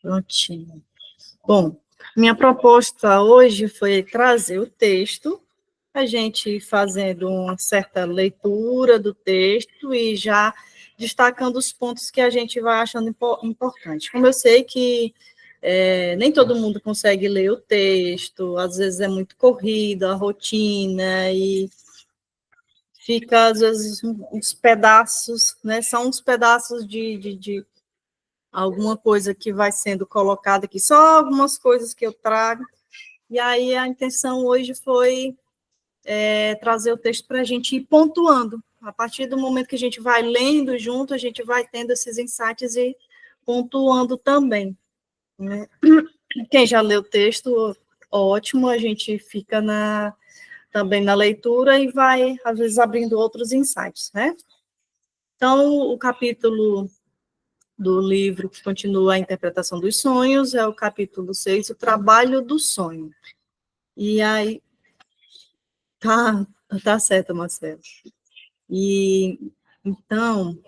Prontinho. Bom, minha proposta hoje foi trazer o texto, a gente fazendo uma certa leitura do texto e já destacando os pontos que a gente vai achando importante. Como eu sei que nem todo mundo consegue ler o texto, às vezes é muito corrida, a rotina, e fica, às vezes, uns pedaços, né? São uns pedaços de alguma coisa que vai sendo colocada aqui, só algumas coisas que eu trago, e aí a intenção hoje foi trazer o texto para a gente ir pontuando. A partir do momento que a gente vai lendo junto, a gente vai tendo esses insights e pontuando também, né? Quem já leu o texto, ótimo, a gente fica também na leitura e vai, às vezes, abrindo outros insights, né? Então, o capítulo do livro que continua a interpretação dos sonhos é o capítulo 6, o trabalho do sonho. E aí, tá certo, Marcelo. E, então,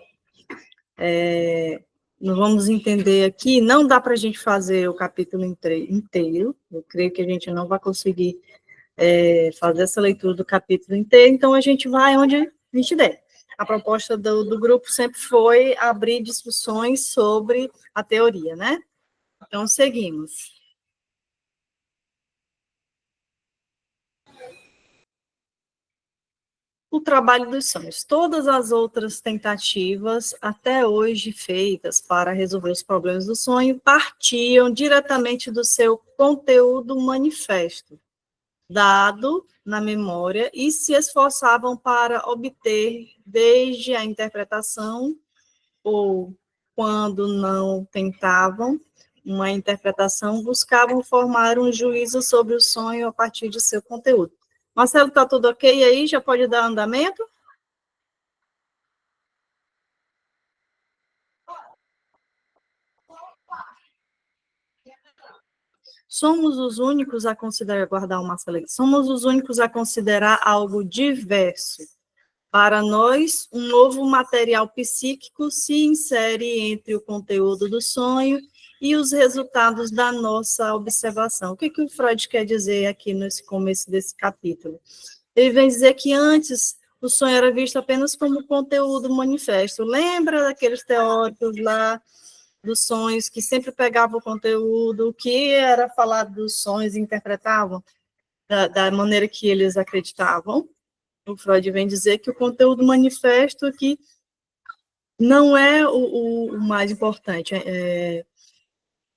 nós vamos entender aqui, não dá para a gente fazer o capítulo inteiro, eu creio que a gente não vai conseguir fazer essa leitura do capítulo inteiro, então a gente vai onde a gente der. A proposta do grupo sempre foi abrir discussões sobre a teoria, né? Então, seguimos. O trabalho dos sonhos. Todas as outras tentativas, até hoje feitas para resolver os problemas do sonho, partiam diretamente do seu conteúdo manifesto, dado na memória, e se esforçavam para obter, desde a interpretação, ou quando não tentavam uma interpretação, buscavam formar um juízo sobre o sonho a partir de seu conteúdo. Marcelo, está tudo ok aí? Já pode dar andamento? Somos os únicos a considerar, guardar uma seleção, somos os únicos a considerar algo diverso. Para nós, um novo material psíquico se insere entre o conteúdo do sonho e os resultados da nossa observação. O que o Freud quer dizer aqui nesse começo desse capítulo? Ele vem dizer que antes o sonho era visto apenas como conteúdo manifesto. Lembra daqueles teóricos lá dos sonhos que sempre pegavam o conteúdo, o que era falado dos sonhos e interpretavam da maneira que eles acreditavam? O Freud vem dizer que o conteúdo manifesto aqui não é o mais importante.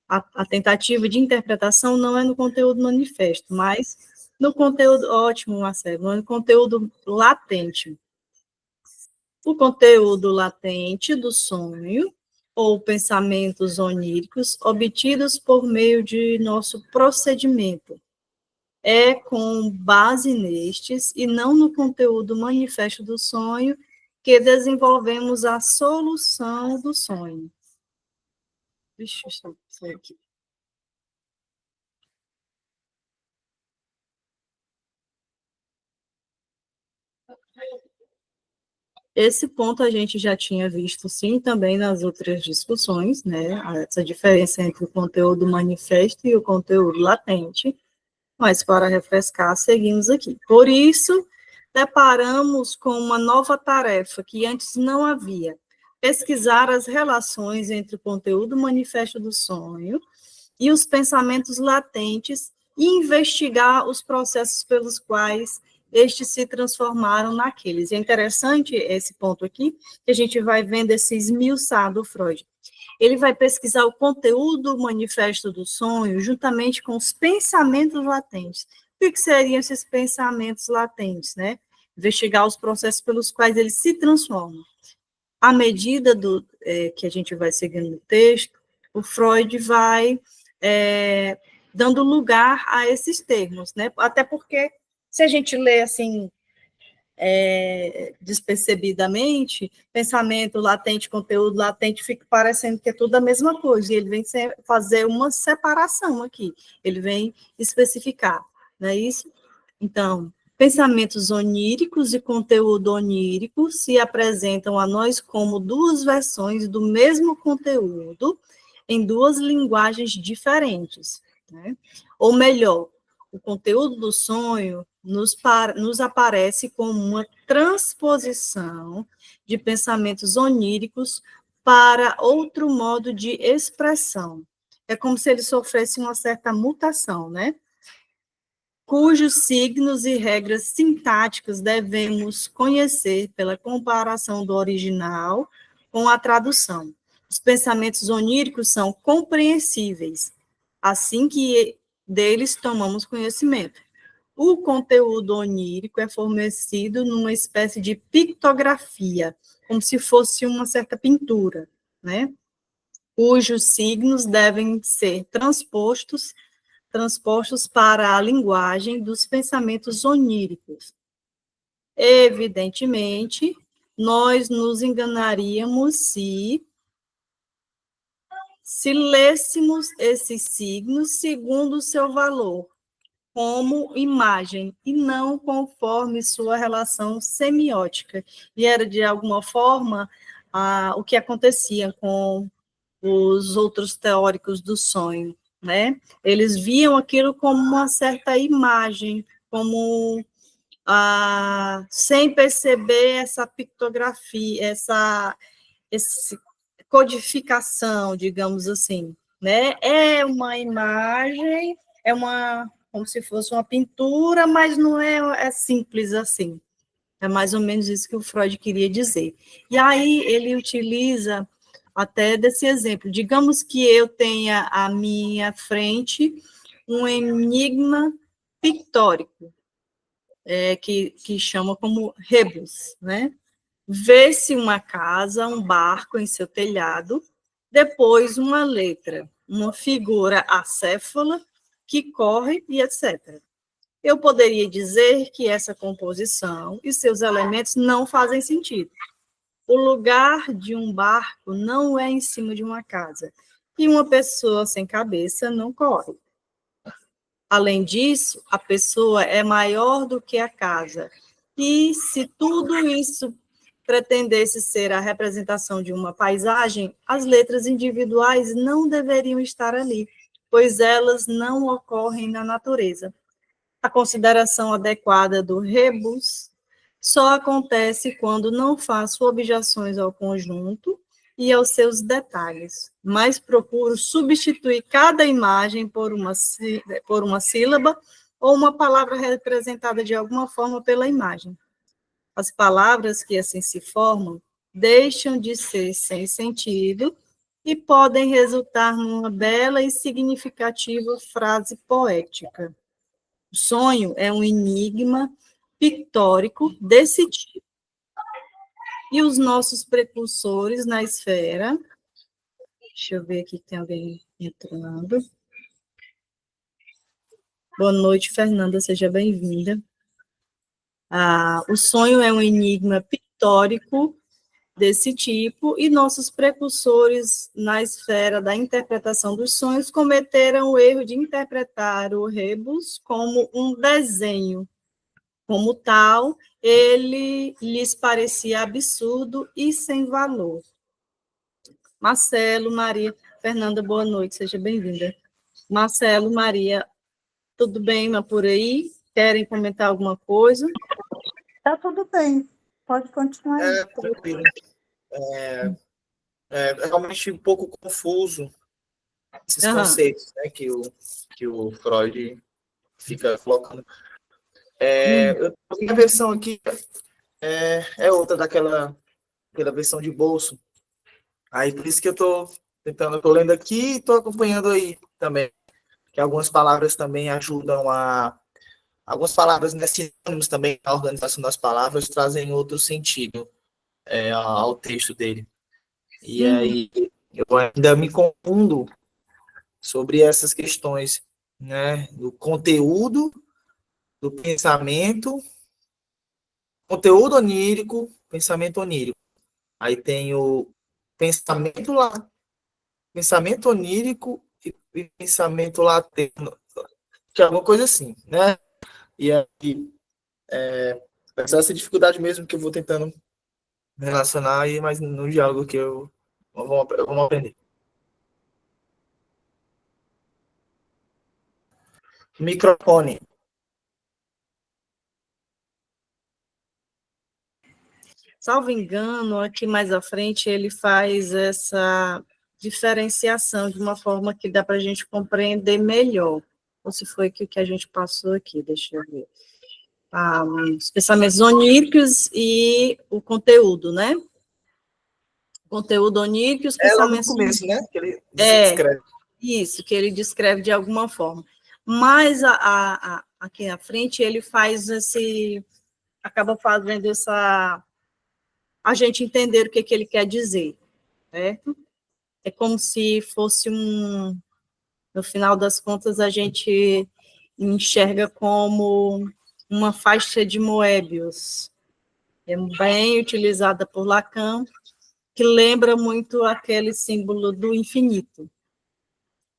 A tentativa de interpretação não é no conteúdo manifesto, mas no conteúdo, ótimo, Marcelo, no conteúdo latente. O conteúdo latente do sonho ou pensamentos oníricos obtidos por meio de nosso procedimento. É com base nestes e não no conteúdo manifesto do sonho que desenvolvemos a solução do sonho. Deixa eu sair aqui. Esse ponto a gente já tinha visto, sim, também nas outras discussões, né? Essa diferença entre o conteúdo manifesto e o conteúdo latente. Mas, para refrescar, seguimos aqui. Por isso, deparamos com uma nova tarefa que antes não havia: pesquisar as relações entre o conteúdo manifesto do sonho e os pensamentos latentes e investigar os processos pelos quais estes se transformaram naqueles. É interessante esse ponto aqui, que a gente vai vendo esse esmiuçar do Freud. Ele vai pesquisar o conteúdo manifesto do sonho juntamente com os pensamentos latentes. O que seriam esses pensamentos latentes, né? Investigar os processos pelos quais eles se transformam. À medida que a gente vai seguindo no texto, o Freud vai dando lugar a esses termos, né? Até porque, se a gente lê assim, despercebidamente, pensamento latente, conteúdo latente, fica parecendo que é tudo a mesma coisa, e ele vem fazer uma separação aqui, ele vem especificar, não é isso? Então, pensamentos oníricos e conteúdo onírico se apresentam a nós como duas versões do mesmo conteúdo, em duas linguagens diferentes, né? Ou melhor, o conteúdo do sonho nos aparece como uma transposição de pensamentos oníricos para outro modo de expressão. É como se ele sofresse uma certa mutação, né? Cujos signos e regras sintáticas devemos conhecer pela comparação do original com a tradução. Os pensamentos oníricos são compreensíveis, assim que deles tomamos conhecimento. O conteúdo onírico é fornecido numa espécie de pictografia, como se fosse uma certa pintura, né? Cujos signos devem ser transpostos para a linguagem dos pensamentos oníricos. Evidentemente, nós nos enganaríamos se lêssemos esses signos segundo o seu valor, como imagem, e não conforme sua relação semiótica. E era, de alguma forma, o que acontecia com os outros teóricos do sonho, né? Eles viam aquilo como uma certa imagem, como sem perceber essa pictografia, essa codificação, digamos assim, né? É uma imagem, como se fosse uma pintura, mas não é simples assim. É mais ou menos isso que o Freud queria dizer. E aí ele utiliza até desse exemplo. Digamos que eu tenha à minha frente um enigma pictórico, que chama como rebus, né? Vê-se uma casa, um barco em seu telhado, depois uma letra, uma figura acéfala que corre e etc. Eu poderia dizer que essa composição e seus elementos não fazem sentido. O lugar de um barco não é em cima de uma casa, e uma pessoa sem cabeça não corre. Além disso, a pessoa é maior do que a casa, e se tudo isso pretendesse ser a representação de uma paisagem, as letras individuais não deveriam estar ali, pois elas não ocorrem na natureza. A consideração adequada do rebus só acontece quando não faço objeções ao conjunto e aos seus detalhes, mas procuro substituir cada imagem por uma sílaba ou uma palavra representada de alguma forma pela imagem. As palavras que assim se formam deixam de ser sem sentido e podem resultar numa bela e significativa frase poética. O sonho é um enigma pictórico desse tipo. E os nossos precursores na esfera, deixa eu ver aqui, tem alguém entrando. Boa noite, Fernanda, seja bem-vinda. O sonho é um enigma pictórico desse tipo, e nossos precursores na esfera da interpretação dos sonhos cometeram o erro de interpretar o rebus como um desenho. Como tal, ele lhes parecia absurdo e sem valor. Marcelo, Maria, Fernanda, boa noite, seja bem-vinda. Marcelo, Maria, tudo bem, mas por aí? Querem comentar alguma coisa? Tá tudo bem, pode continuar aí. Tranquilo. É realmente um pouco confuso esses conceitos, né, que o Freud fica colocando. A minha versão aqui é outra daquela versão de bolso. Aí por isso que eu estou lendo aqui e estou acompanhando aí também, que algumas palavras também ajudam algumas palavras, né, sinônimos também, a organização das palavras trazem outro sentido ao texto dele. E aí eu ainda me confundo sobre essas questões, né, do conteúdo, do pensamento, conteúdo onírico, pensamento onírico. Aí tem o pensamento lá, pensamento onírico e pensamento latente, que é alguma coisa assim, né? E aí, essa dificuldade mesmo que eu vou tentando relacionar, mas no diálogo que eu vou aprender. Microfone. Salvo engano, aqui mais à frente ele faz essa diferenciação de uma forma que dá para a gente compreender melhor. Ou se foi o que a gente passou aqui, deixa eu ver. Os pensamentos oníricos e o conteúdo, né? O conteúdo onírico e os É lá no pensamentos começo, né? Que ele É, descreve. isso, que ele descreve de alguma forma. Mas aqui na frente ele faz acaba fazendo a gente entender o que ele quer dizer, certo? É como se fosse no final das contas, a gente enxerga como uma faixa de Moebius, é bem utilizada por Lacan, que lembra muito aquele símbolo do infinito.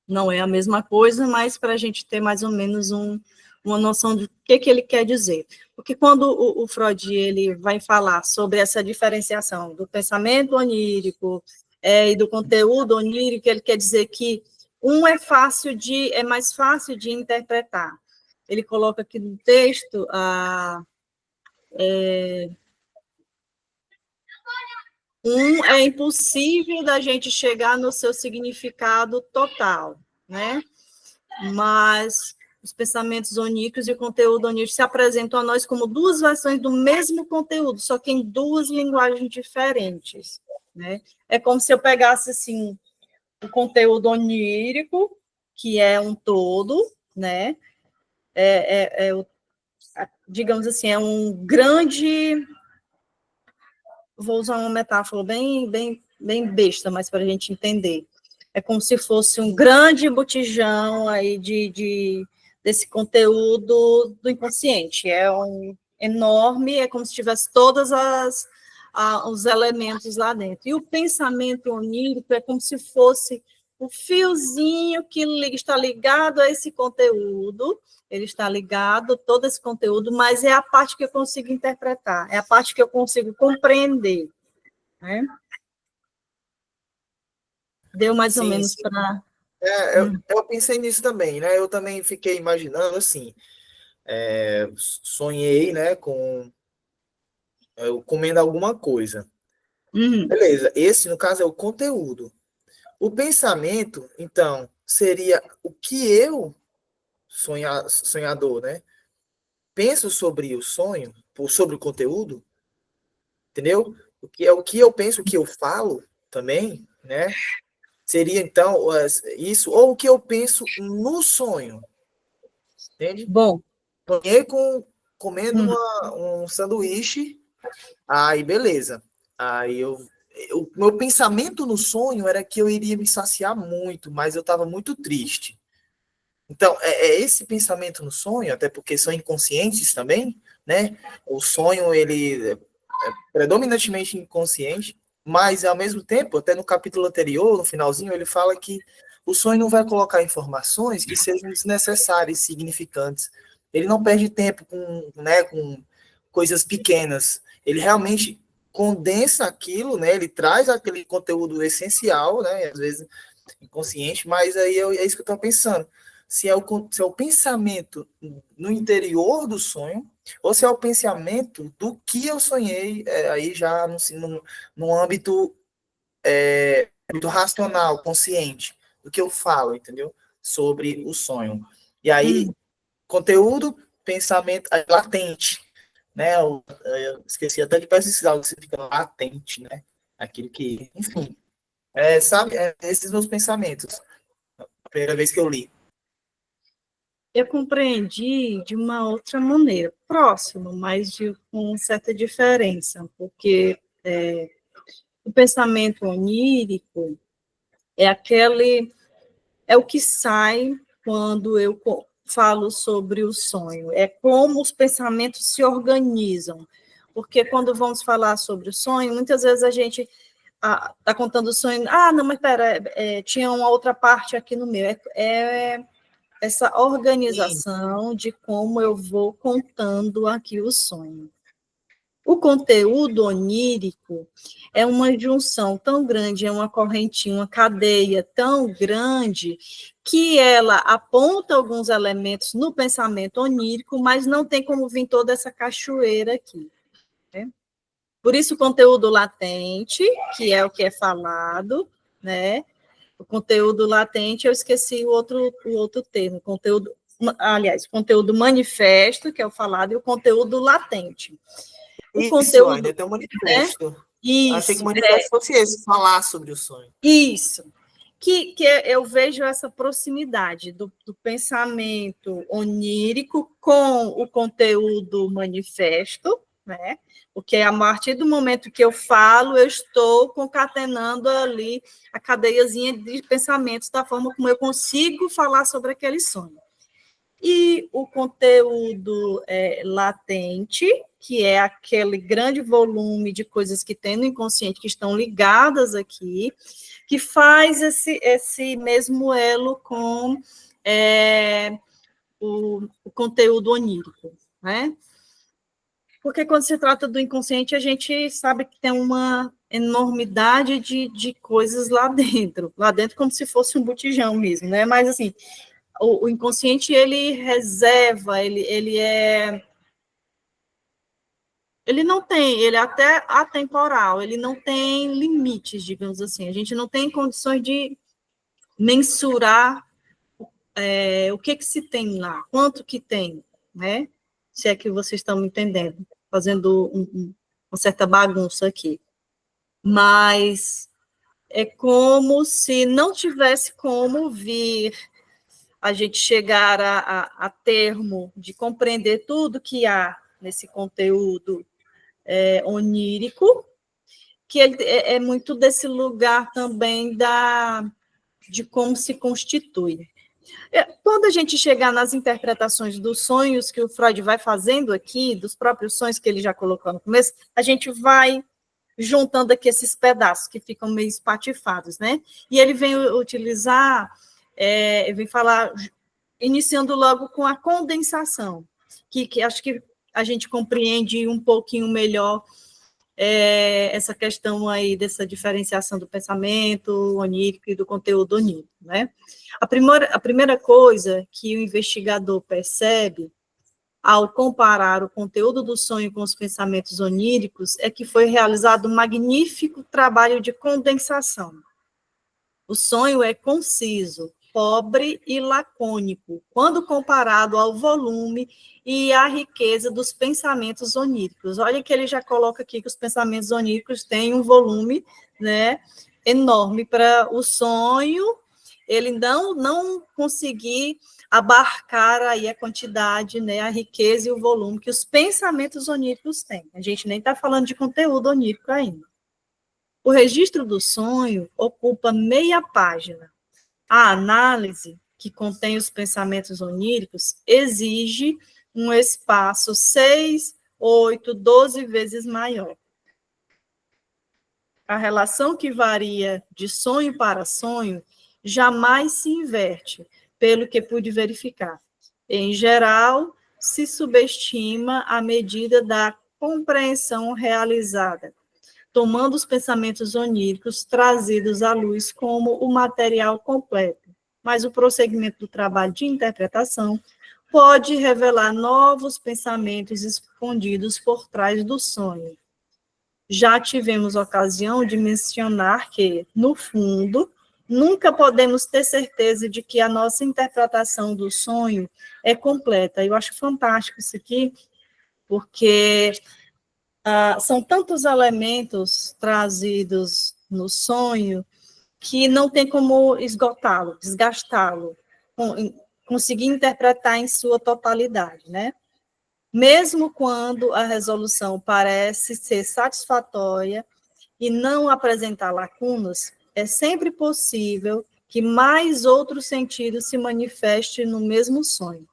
Não é a mesma coisa, mas para a gente ter mais ou menos uma noção do que ele quer dizer. Porque quando o Freud ele vai falar sobre essa diferenciação do pensamento onírico e do conteúdo onírico, ele quer dizer que é mais fácil de interpretar. Ele coloca aqui no texto é impossível da gente chegar no seu significado total, né? Mas os pensamentos oníquicos e o conteúdo onírico se apresentam a nós como duas versões do mesmo conteúdo, só que em duas linguagens diferentes, né? É como se eu pegasse, assim, o conteúdo onírico, que é um todo, né? Digamos assim, é um grande... Vou usar uma metáfora bem besta, mas para a gente entender. É como se fosse um grande botijão aí desse conteúdo do inconsciente. É um enorme, é como se tivesse todos os elementos lá dentro. E o pensamento onírico é como se fosse o fiozinho que está ligado a esse conteúdo, ele está ligado, todo esse conteúdo, mas é a parte que eu consigo interpretar, é a parte que eu consigo compreender, né? Deu mais ou Sim, menos sim. para... Eu pensei nisso também, né? Eu também fiquei imaginando assim, sonhei, né, com eu comendo alguma coisa. Beleza, esse no caso é o conteúdo. O pensamento, então, seria o que eu, sonhador, né, penso sobre o sonho, sobre o conteúdo, entendeu? O que eu penso, o que eu falo também, né? Seria então isso, ou o que eu penso no sonho, entende? Bom, Sonhei comendo um sanduíche, aí beleza. Aí o meu pensamento no sonho era que eu iria me saciar muito, mas eu estava muito triste. Então, é esse pensamento no sonho, até porque são inconscientes também, né? O sonho, ele é predominantemente inconsciente, mas, ao mesmo tempo, até no capítulo anterior, no finalzinho, ele fala que o sonho não vai colocar informações que sejam desnecessárias, significantes. Ele não perde tempo com coisas pequenas. Ele realmente condensa aquilo, né? Ele traz aquele conteúdo essencial, né? Às vezes inconsciente, mas aí é isso que eu estou pensando. Se é o pensamento no interior do sonho, ou se é o pensamento do que eu sonhei, aí já no âmbito, âmbito racional, consciente, do que eu falo, entendeu? Sobre o sonho. E aí, conteúdo, pensamento latente, né? Eu esqueci até de precisar o que significa latente, né? Aquilo que, enfim, sabe, esses meus pensamentos. A primeira vez que eu li. eu compreendi de uma outra maneira, próximo, mas com certa diferença, porque o pensamento onírico é o que sai quando eu falo sobre o sonho, é como os pensamentos se organizam, porque quando vamos falar sobre o sonho, muitas vezes a gente está contando o sonho, não, mas espera, tinha uma outra parte aqui no meu, essa organização de como eu vou contando aqui o sonho. O conteúdo onírico é uma junção tão grande, é uma correntinha, uma cadeia tão grande, que ela aponta alguns elementos no pensamento onírico, mas não tem como vir toda essa cachoeira aqui. Né? Por isso, o conteúdo latente, que é o que é falado, né? O conteúdo latente, eu esqueci o outro termo, conteúdo manifesto, que é o falado, e o conteúdo latente. O Isso, conteúdo, ainda tem um manifesto. né? Isso, Achei que o manifesto fosse esse, falar sobre o sonho. Isso. Que eu vejo essa proximidade do pensamento onírico com o conteúdo manifesto, né? Porque a partir do momento que eu falo, eu estou concatenando ali a cadeiazinha de pensamentos da forma como eu consigo falar sobre aquele sonho. E o conteúdo latente, que é aquele grande volume de coisas que tem no inconsciente, que estão ligadas aqui, que faz esse mesmo elo com o conteúdo onírico, né? Porque quando se trata do inconsciente, a gente sabe que tem uma enormidade de coisas lá dentro como se fosse um botijão mesmo, né? Mas, assim, o inconsciente, ele reserva, ele não tem, ele é até atemporal, ele não tem limites, digamos assim, a gente não tem condições de mensurar o que se tem lá, quanto que tem, né? Se é que vocês estão me entendendo, fazendo uma certa bagunça aqui. Mas é como se não tivesse como vir a gente chegar a termo de compreender tudo que há nesse conteúdo onírico, que ele é muito desse lugar também de como se constitui. Quando a gente chegar nas interpretações dos sonhos que o Freud vai fazendo aqui, dos próprios sonhos que ele já colocou no começo, a gente vai juntando aqui esses pedaços que ficam meio espatifados, né? E ele vem utilizar, vem falar, iniciando logo com a condensação, que acho que a gente compreende um pouquinho melhor essa questão aí dessa diferenciação do pensamento onírico e do conteúdo onírico, né? A primeira coisa que o investigador percebe ao comparar o conteúdo do sonho com os pensamentos oníricos é que foi realizado um magnífico trabalho de condensação. O sonho é conciso, pobre e lacônico, quando comparado ao volume e à riqueza dos pensamentos oníricos. Olha que ele já coloca aqui que os pensamentos oníricos têm um volume, né, enorme para o sonho, ele não conseguir abarcar aí a quantidade, né, a riqueza e o volume que os pensamentos oníricos têm. A gente nem está falando de conteúdo onírico ainda. O registro do sonho ocupa meia página. A análise, que contém os pensamentos oníricos, exige um espaço 6, 8, 12 vezes maior. A relação que varia de sonho para sonho jamais se inverte, pelo que pude verificar. Em geral, se subestima a medida da compreensão realizada, tomando os pensamentos oníricos trazidos à luz como o material completo. Mas o prosseguimento do trabalho de interpretação pode revelar novos pensamentos escondidos por trás do sonho. Já tivemos ocasião de mencionar que, no fundo, nunca podemos ter certeza de que a nossa interpretação do sonho é completa. Eu acho fantástico isso aqui, porque são tantos elementos trazidos no sonho que não tem como esgotá-lo, desgastá-lo, conseguir interpretar em sua totalidade, né? Mesmo quando a resolução parece ser satisfatória e não apresentar lacunas, é sempre possível que mais outro sentido se manifeste no mesmo sonho.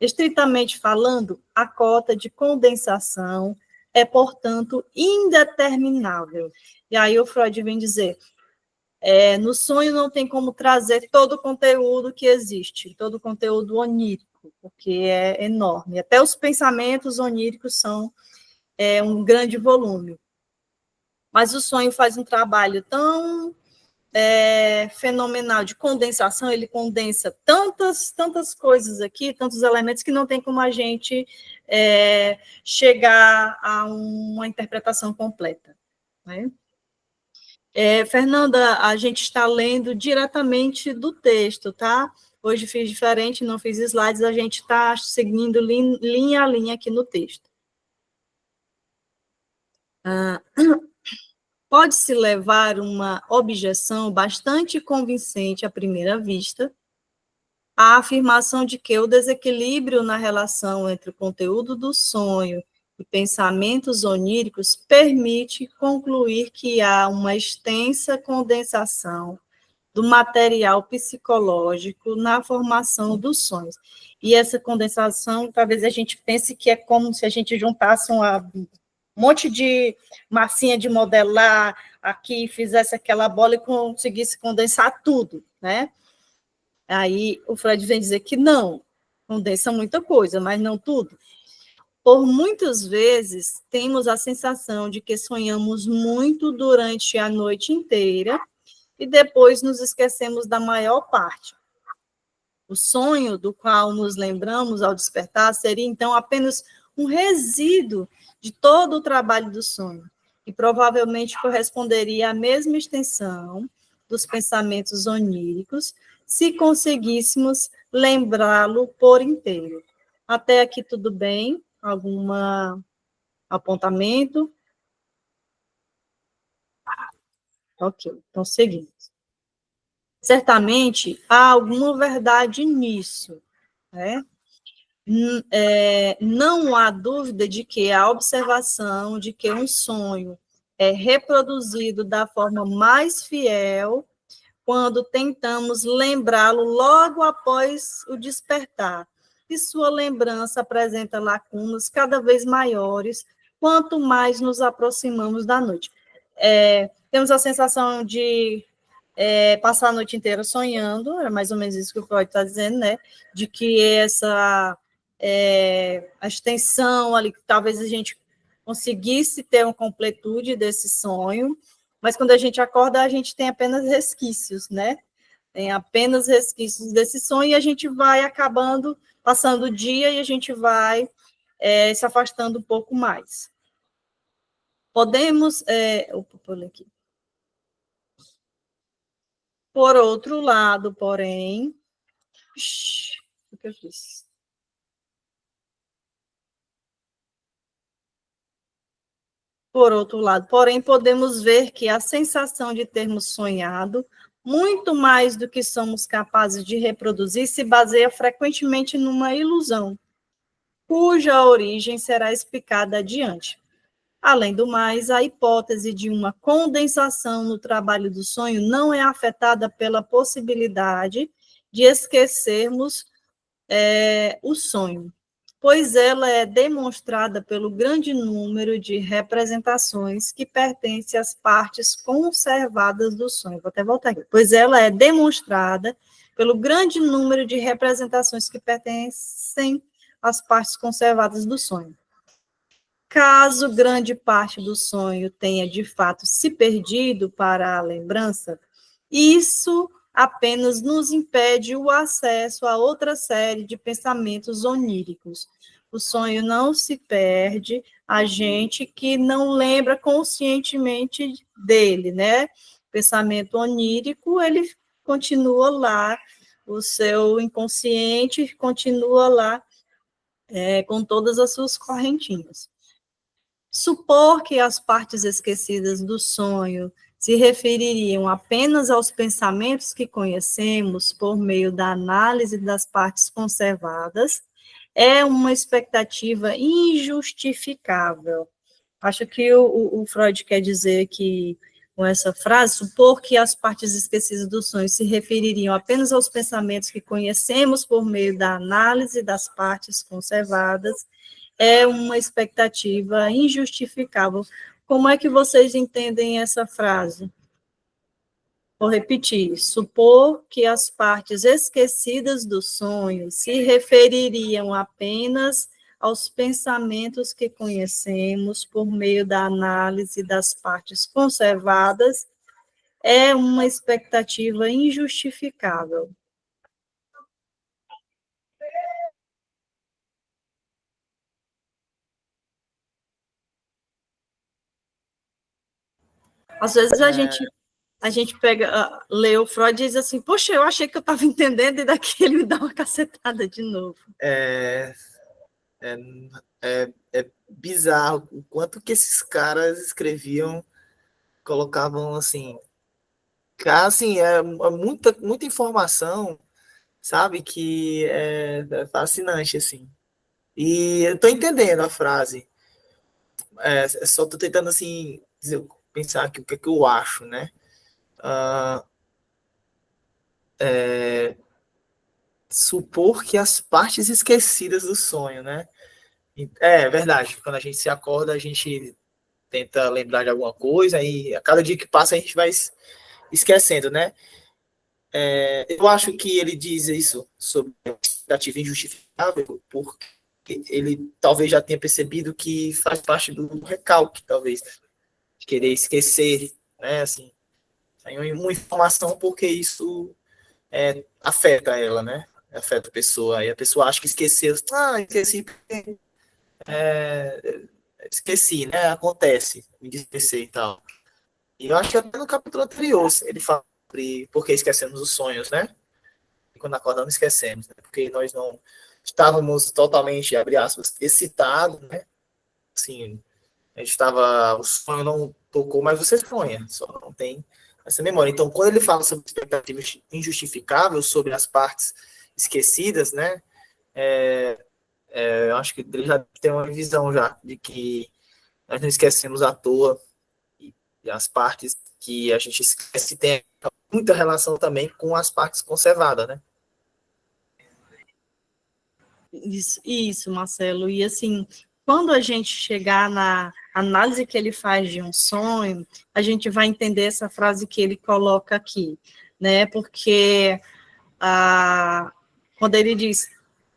Estritamente falando, a cota de condensação é, portanto, indeterminável. E aí o Freud vem dizer, no sonho não tem como trazer todo o conteúdo que existe, todo o conteúdo onírico, porque é enorme. Até os pensamentos oníricos são um grande volume. Mas o sonho faz um trabalho tão fenomenal de condensação, ele condensa tantas coisas aqui, tantos elementos, que não tem como a gente chegar a uma interpretação completa, né? Fernanda, a gente está lendo diretamente do texto, tá? Hoje fiz diferente, não fiz slides, a gente está seguindo linha a linha aqui no texto. Pode-se levar uma objeção bastante convincente à primeira vista à afirmação de que o desequilíbrio na relação entre o conteúdo do sonho e pensamentos oníricos permite concluir que há uma extensa condensação do material psicológico na formação dos sonhos. E essa condensação, talvez a gente pense que é como se a gente juntasse um monte de massinha de modelar aqui, fizesse aquela bola e conseguisse condensar tudo, né? Aí o Freud vem dizer que não, condensa muita coisa, mas não tudo. Por muitas vezes, temos a sensação de que sonhamos muito durante a noite inteira e depois nos esquecemos da maior parte. O sonho do qual nos lembramos ao despertar seria, então, apenas um resíduo de todo o trabalho do sonho, e provavelmente corresponderia à mesma extensão dos pensamentos oníricos, se conseguíssemos lembrá-lo por inteiro. Até aqui tudo bem? Algum apontamento? Ok, então seguimos. Certamente há alguma verdade nisso, né? Não há dúvida de que a observação de que um sonho é reproduzido da forma mais fiel quando tentamos lembrá-lo logo após o despertar, e sua lembrança apresenta lacunas cada vez maiores quanto mais nos aproximamos da noite. Temos a sensação de passar a noite inteira sonhando, é mais ou menos isso que o Freud está dizendo, né? De que a extensão ali, que talvez a gente conseguisse ter uma completude desse sonho, mas quando a gente acorda, a gente tem apenas resquícios, né? Tem apenas resquícios desse sonho, e a gente vai acabando, passando o dia, e a gente vai se afastando um pouco mais. Podemos... aqui. Por outro lado, porém... O que eu fiz? Por outro lado, porém, podemos ver que a sensação de termos sonhado, muito mais do que somos capazes de reproduzir, se baseia frequentemente numa ilusão, cuja origem será explicada adiante. Além do mais, a hipótese de uma condensação no trabalho do sonho não é afetada pela possibilidade de esquecermos o sonho, pois ela é demonstrada pelo grande número de representações que pertencem às partes conservadas do sonho. Vou até voltar aqui. Pois ela é demonstrada pelo grande número de representações que pertencem às partes conservadas do sonho. Caso grande parte do sonho tenha, de fato, se perdido para a lembrança, isso apenas nos impede o acesso a outra série de pensamentos oníricos. O sonho não se perde, a gente que não lembra conscientemente dele, né? O pensamento onírico, ele continua lá, o seu inconsciente continua lá, com todas as suas correntinhas. Supor que as partes esquecidas do sonho se refeririam apenas aos pensamentos que conhecemos por meio da análise das partes conservadas é uma expectativa injustificável. Acho que o Freud quer dizer que, com essa frase, supor que as partes esquecidas do sonho se refeririam apenas aos pensamentos que conhecemos por meio da análise das partes conservadas é uma expectativa injustificável. Como é que vocês entendem essa frase? Vou repetir. Supor que as partes esquecidas do sonho se refeririam apenas aos pensamentos que conhecemos por meio da análise das partes conservadas é uma expectativa injustificável. Às vezes a gente pega, lê o Freud e diz assim, poxa, eu achei que eu estava entendendo, e daqui ele me dá uma cacetada de novo. É bizarro o quanto que esses caras escreviam, colocavam assim, muita informação, sabe, que é fascinante, assim. E eu tô entendendo a frase, só tô tentando, assim, pensar aqui o que é que eu acho, né? Supor que as partes esquecidas do sonho, né? É verdade, quando a gente se acorda, a gente tenta lembrar de alguma coisa e a cada dia que passa a gente vai esquecendo, né? Eu acho que ele diz isso sobre a expectativa injustificável porque ele talvez já tenha percebido que faz parte do recalque, talvez, né? De querer esquecer, né? Assim, uma informação porque isso afeta ela, né? Afeta a pessoa. E a pessoa acha que esqueceu. Esqueci, né? Acontece, me esquecer e tal. E eu acho que até no capítulo anterior ele fala sobre por que esquecemos os sonhos, né? E quando acordamos, esquecemos, né? Porque nós não estávamos totalmente, abre aspas, excitados, né? Assim, a gente estava, o sonho não tocou, mas você sonha, só não tem essa memória. Então, quando ele fala sobre expectativa injustificável, sobre as partes esquecidas, né? Eu acho que ele já tem uma visão já de que nós não esquecemos à toa e as partes que a gente esquece tem muita relação também com as partes conservadas, né? Isso, Marcelo. E assim, quando a gente chegar na análise que ele faz de um sonho, a gente vai entender essa frase que ele coloca aqui, né? Porque quando ele diz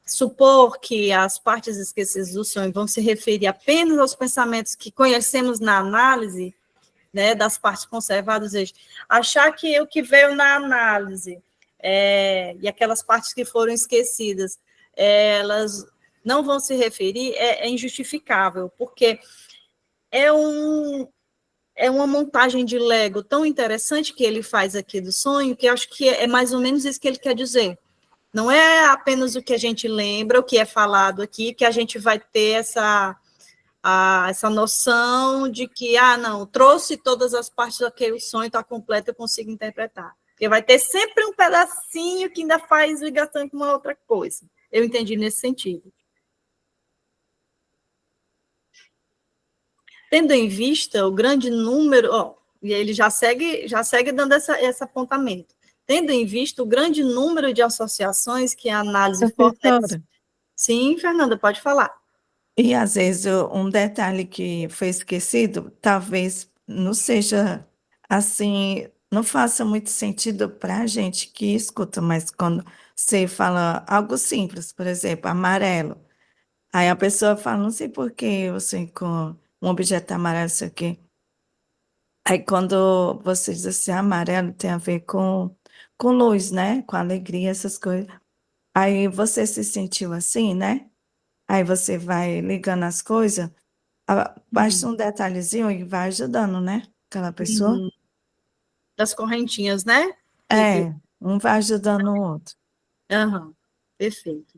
supor que as partes esquecidas do sonho vão se referir apenas aos pensamentos que conhecemos na análise, né, das partes conservadas, ou seja, achar que o que veio na análise e aquelas partes que foram esquecidas, elas não vão se referir, é injustificável, porque é uma montagem de Lego tão interessante que ele faz aqui do sonho, que eu acho que é mais ou menos isso que ele quer dizer. Não é apenas o que a gente lembra, o que é falado aqui, que a gente vai ter essa noção de que, não, trouxe todas as partes daquele o sonho está completo, eu consigo interpretar. Porque vai ter sempre um pedacinho que ainda faz ligação com uma outra coisa. Eu entendi nesse sentido. Tendo em vista o grande número, e ele já segue dando esse apontamento. Tendo em vista o grande número de associações que a análise fornece. Sim, Fernanda, pode falar. E às vezes um detalhe que foi esquecido, talvez não seja assim, não faça muito sentido para a gente que escuta, mas quando você fala algo simples, por exemplo, amarelo, aí a pessoa fala, não sei por que você com um objeto amarelo, isso aqui. Aí quando você diz assim, amarelo tem a ver com luz, né? Com alegria, essas coisas. Aí você se sentiu assim, né? Aí você vai ligando as coisas, basta um detalhezinho e vai ajudando, né? Aquela pessoa. Das correntinhas, né? Um vai ajudando o outro. Perfeito.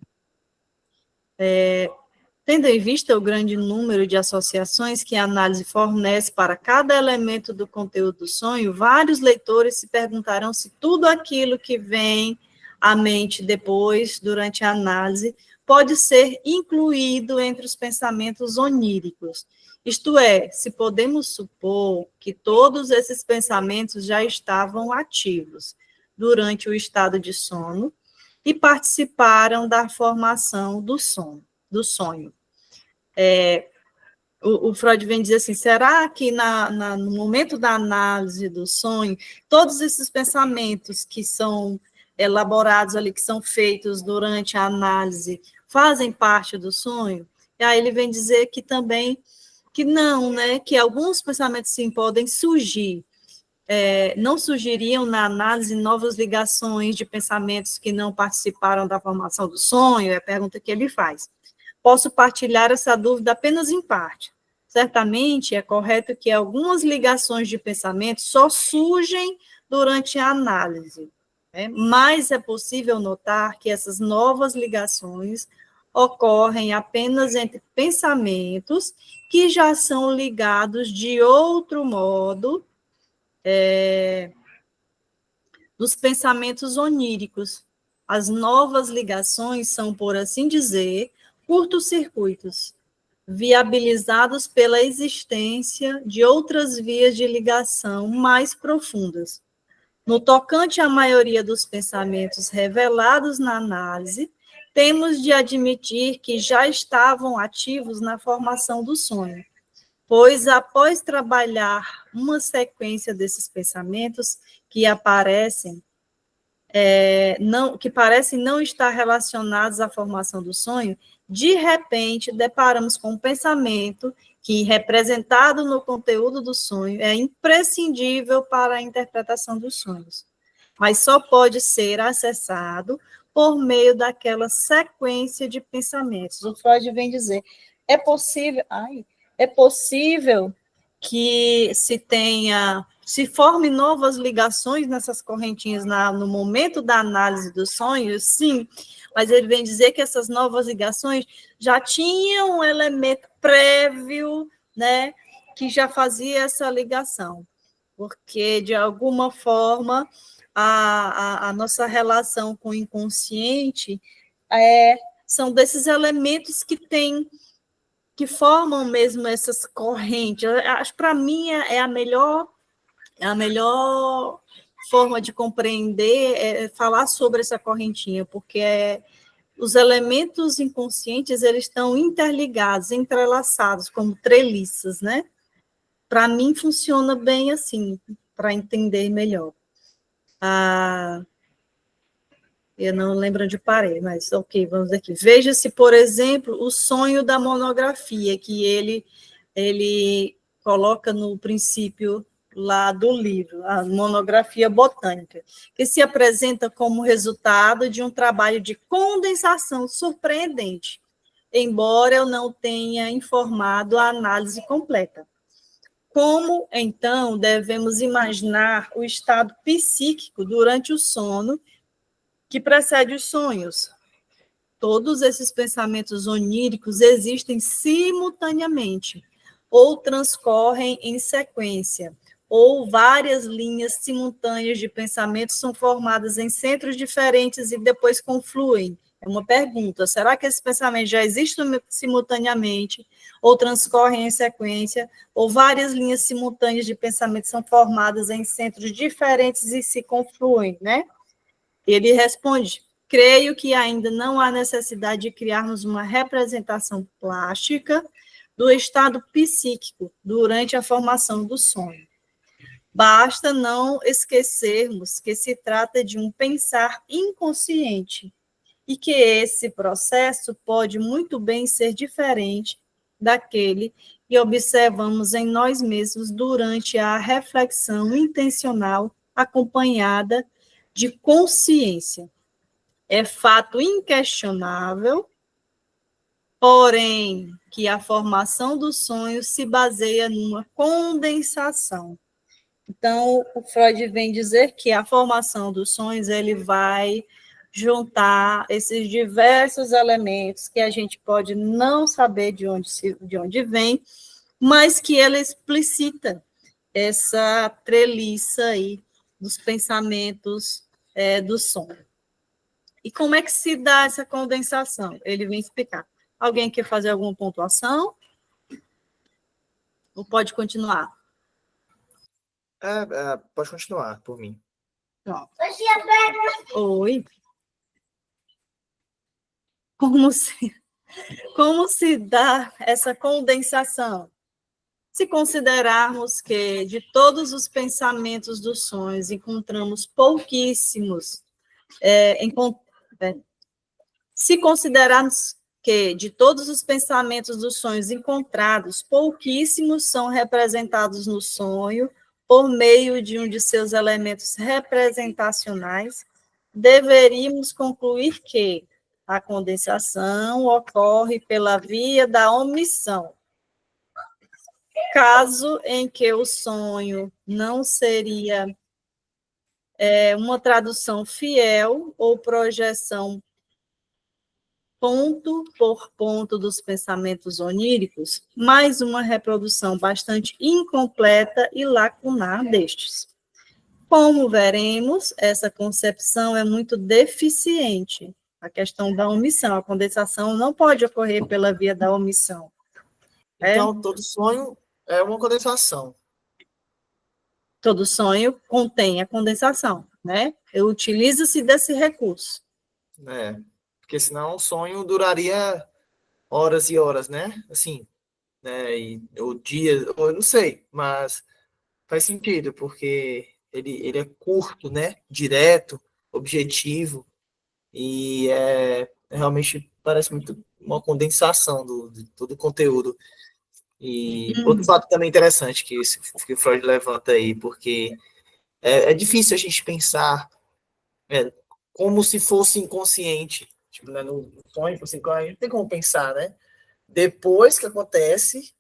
Tendo em vista o grande número de associações que a análise fornece para cada elemento do conteúdo do sonho, vários leitores se perguntarão se tudo aquilo que vem à mente depois, durante a análise, pode ser incluído entre os pensamentos oníricos. Isto é, se podemos supor que todos esses pensamentos já estavam ativos durante o estado de sono e participaram da formação do sonho. O Freud vem dizer assim, será que no momento da análise do sonho, todos esses pensamentos que são elaborados ali, que são feitos durante a análise, fazem parte do sonho? E aí ele vem dizer que também, que não, né, que alguns pensamentos sim podem surgir, não surgiriam na análise novas ligações de pensamentos que não participaram da formação do sonho, é a pergunta que ele faz. Posso partilhar essa dúvida apenas em parte. Certamente é correto que algumas ligações de pensamento só surgem durante a análise, né? Mas é possível notar que essas novas ligações ocorrem apenas entre pensamentos que já são ligados de outro modo, dos pensamentos oníricos. As novas ligações são, por assim dizer, curtos-circuitos, viabilizados pela existência de outras vias de ligação mais profundas. No tocante à maioria dos pensamentos revelados na análise, temos de admitir que já estavam ativos na formação do sonho, pois após trabalhar uma sequência desses pensamentos que aparecem, que parecem não estar relacionados à formação do sonho, de repente deparamos com um pensamento que, representado no conteúdo do sonho, é imprescindível para a interpretação dos sonhos, mas só pode ser acessado por meio daquela sequência de pensamentos. O Freud vem dizer, é possível que se forme novas ligações nessas correntinhas no momento da análise dos sonhos, sim, mas ele vem dizer que essas novas ligações já tinham um elemento prévio, né, que já fazia essa ligação, porque, de alguma forma, a nossa relação com o inconsciente são desses elementos que formam mesmo essas correntes. Acho, para mim, é a melhor forma de compreender falar sobre essa correntinha, porque os elementos inconscientes, eles estão interligados, entrelaçados, como treliças, né? Para mim, funciona bem assim, para entender melhor. Eu não lembro onde parei, mas ok, vamos aqui. Veja-se, por exemplo, o sonho da monografia, que ele coloca no princípio lá do livro, a monografia botânica, que se apresenta como resultado de um trabalho de condensação surpreendente, embora eu não tenha informado a análise completa. Como, então, devemos imaginar o estado psíquico durante o sono que precede os sonhos? Todos esses pensamentos oníricos existem simultaneamente, ou transcorrem em sequência, ou várias linhas simultâneas de pensamentos são formadas em centros diferentes e depois confluem. É uma pergunta, será que esses pensamentos já existem simultaneamente, ou transcorrem em sequência, ou várias linhas simultâneas de pensamentos são formadas em centros diferentes e se confluem, né? Ele responde, creio que ainda não há necessidade de criarmos uma representação plástica do estado psíquico durante a formação do sonho. Basta não esquecermos que se trata de um pensar inconsciente e que esse processo pode muito bem ser diferente daquele que observamos em nós mesmos durante a reflexão intencional acompanhada de consciência. É fato inquestionável, porém, que a formação do sonho se baseia numa condensação. Então, o Freud vem dizer que a formação dos sonhos, ele vai juntar esses diversos elementos que a gente pode não saber de onde vem, mas que ela explicita essa treliça aí dos pensamentos do sonho. E como é que se dá essa condensação? Ele vem explicar. Alguém quer fazer alguma pontuação? Ou pode continuar? Pode continuar, por mim. Pronto. Oi. Como se dá essa condensação? Se considerarmos que de todos os pensamentos dos sonhos encontramos pouquíssimos, se considerarmos que, de todos os pensamentos dos sonhos encontrados, pouquíssimos são representados no sonho por meio de um de seus elementos representacionais, deveríamos concluir que a condensação ocorre pela via da omissão. Caso em que o sonho não seria uma tradução fiel ou projeção ponto por ponto dos pensamentos oníricos, mais uma reprodução bastante incompleta e lacunar destes. Como veremos, essa concepção é muito deficiente. A questão da omissão, a condensação não pode ocorrer pela via da omissão. Então, todo sonho é uma condensação. Todo sonho contém a condensação, né? Utiliza-se desse recurso. Porque senão o sonho duraria horas e horas, né? Assim, né? Ou dias, ou eu não sei, mas faz sentido, porque ele é curto, né? Direto, objetivo, e realmente parece muito uma condensação de todo o conteúdo. E outro fato também interessante que o Freud levanta aí, porque é difícil a gente pensar como se fosse inconsciente. Tipo, né, no sonho, assim, a gente não tem como pensar, né? Depois que acontece,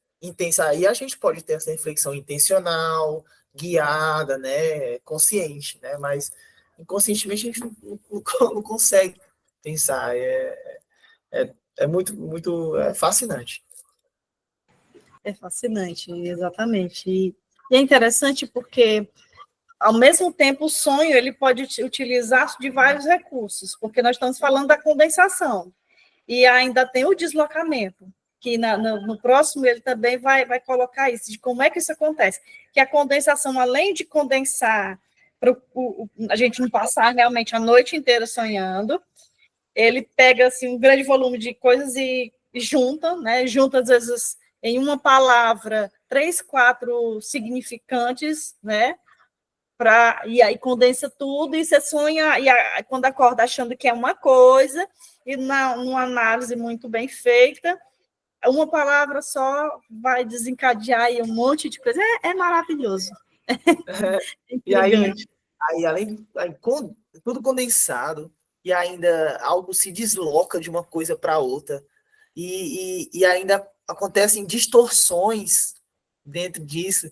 aí a gente pode ter essa reflexão intencional, guiada, né? Consciente, né? Mas inconscientemente a gente não consegue pensar. É muito, muito fascinante. É fascinante, exatamente. E é interessante porque, ao mesmo tempo, o sonho ele pode utilizar de vários recursos, porque nós estamos falando da condensação, e ainda tem o deslocamento, que no próximo ele também vai colocar isso, de como é que isso acontece. Que a condensação, além de condensar, para a gente não passar realmente a noite inteira sonhando, ele pega assim, um grande volume de coisas e junta, né? Junta, às vezes, em uma palavra, 3, 4 significantes, né? E aí condensa tudo, e você sonha, quando acorda achando que é uma coisa, e numa análise muito bem feita, uma palavra só vai desencadear aí um monte de coisa. É maravilhoso. É E aí, intrigante. tudo condensado, e ainda algo se desloca de uma coisa para outra, e ainda acontecem distorções dentro disso.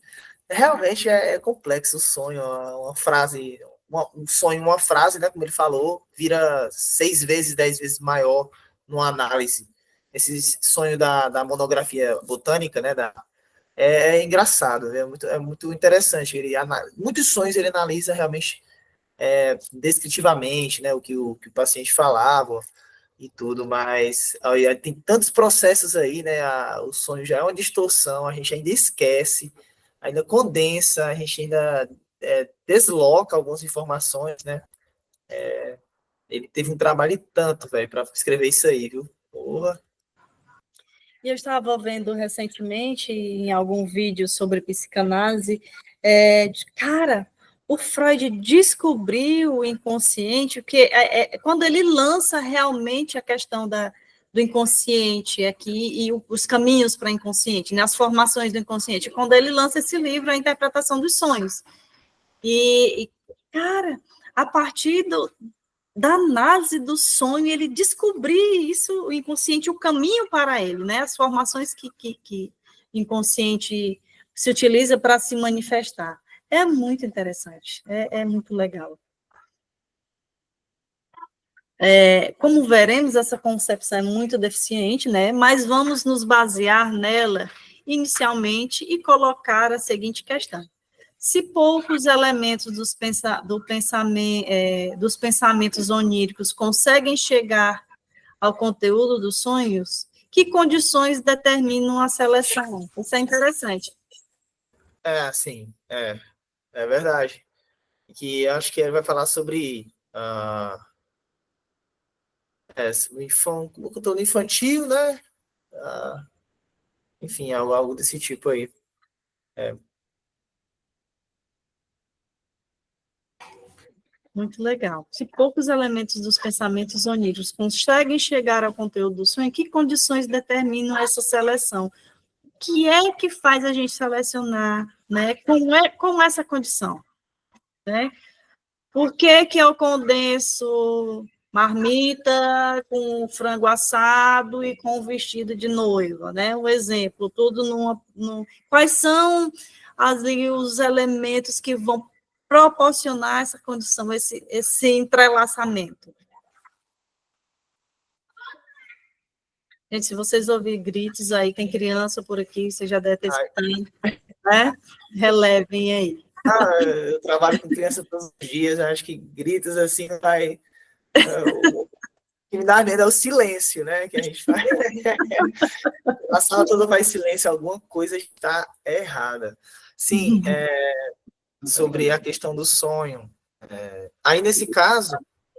Realmente é complexo o sonho, uma frase, um sonho, uma frase, né, como ele falou, vira 6 vezes, 10 vezes maior numa análise. Esse sonho da monografia botânica, né, é engraçado, é muito interessante. Muitos sonhos ele analisa realmente descritivamente, né, o que o paciente falava e tudo, mas aí, tem tantos processos aí, né, o sonho já é uma distorção, a gente ainda esquece, ainda condensa, a gente ainda desloca algumas informações, né. Ele teve um trabalho e tanto, velho, para escrever isso aí, viu? Porra. E eu estava vendo recentemente, em algum vídeo sobre psicanálise, cara, o Freud descobriu o inconsciente, que quando ele lança realmente a questão do inconsciente aqui e os caminhos para o inconsciente, né, as formações do inconsciente, quando ele lança esse livro, A Interpretação dos Sonhos. Cara, a partir da análise do sonho, ele descobrir isso, o inconsciente, o caminho para ele, né? As formações que o inconsciente se utiliza para se manifestar. É muito interessante, é muito legal. Como veremos, essa concepção é muito deficiente, né? Mas vamos nos basear nela inicialmente e colocar a seguinte questão. Se poucos elementos dos pensamentos oníricos conseguem chegar ao conteúdo dos sonhos, que condições determinam a seleção? Isso é interessante. Sim, é verdade. Que acho que ele vai falar sobre o conteúdo infantil, né? Enfim, algo desse tipo aí. Muito legal. Se poucos elementos dos pensamentos oníricos conseguem chegar ao conteúdo do sonho, que condições determinam essa seleção? O que é que faz a gente selecionar, né? Com essa condição, né? Por que que eu condenso marmita com frango assado e com vestido de noiva, né? Um exemplo, tudo quais são os elementos que vão proporcionar essa condição, esse entrelaçamento? Gente, se vocês ouvirem gritos aí, tem criança por aqui, você já deve ter escutado, né? Relevem aí. Eu trabalho com criança todos os dias, acho que gritos assim vai. O que me dá medo é o silêncio, né? Que a gente faz. A sala toda faz silêncio, alguma coisa está errada. Sim, sobre a questão do sonho. Aí, nesse caso,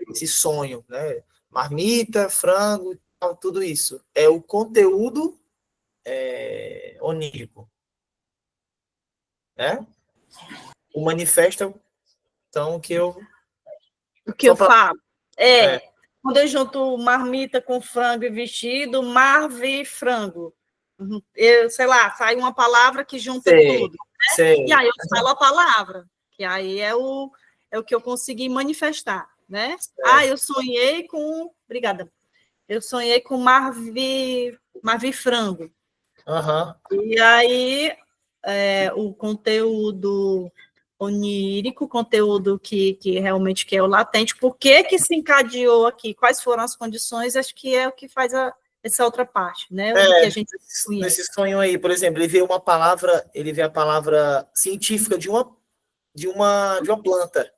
esse sonho, né? Marmita, frango, tudo isso, é o conteúdo onírico, né? O manifesto, então, que eu... O que eu falo quando eu junto marmita com frango e vestido, marve frango. Eu, sei lá, sai uma palavra que junta tudo. Né? E aí eu falo a palavra, que aí é o que eu consegui manifestar, né? Eu sonhei com... Obrigada. Eu sonhei com marve frango. E aí o conteúdo onírico, conteúdo que realmente que é o latente, por que se encadeou aqui, quais foram as condições, acho que é o que faz essa outra parte, né? Que a gente nesse sonho aí, por exemplo, ele vê a palavra científica de uma planta,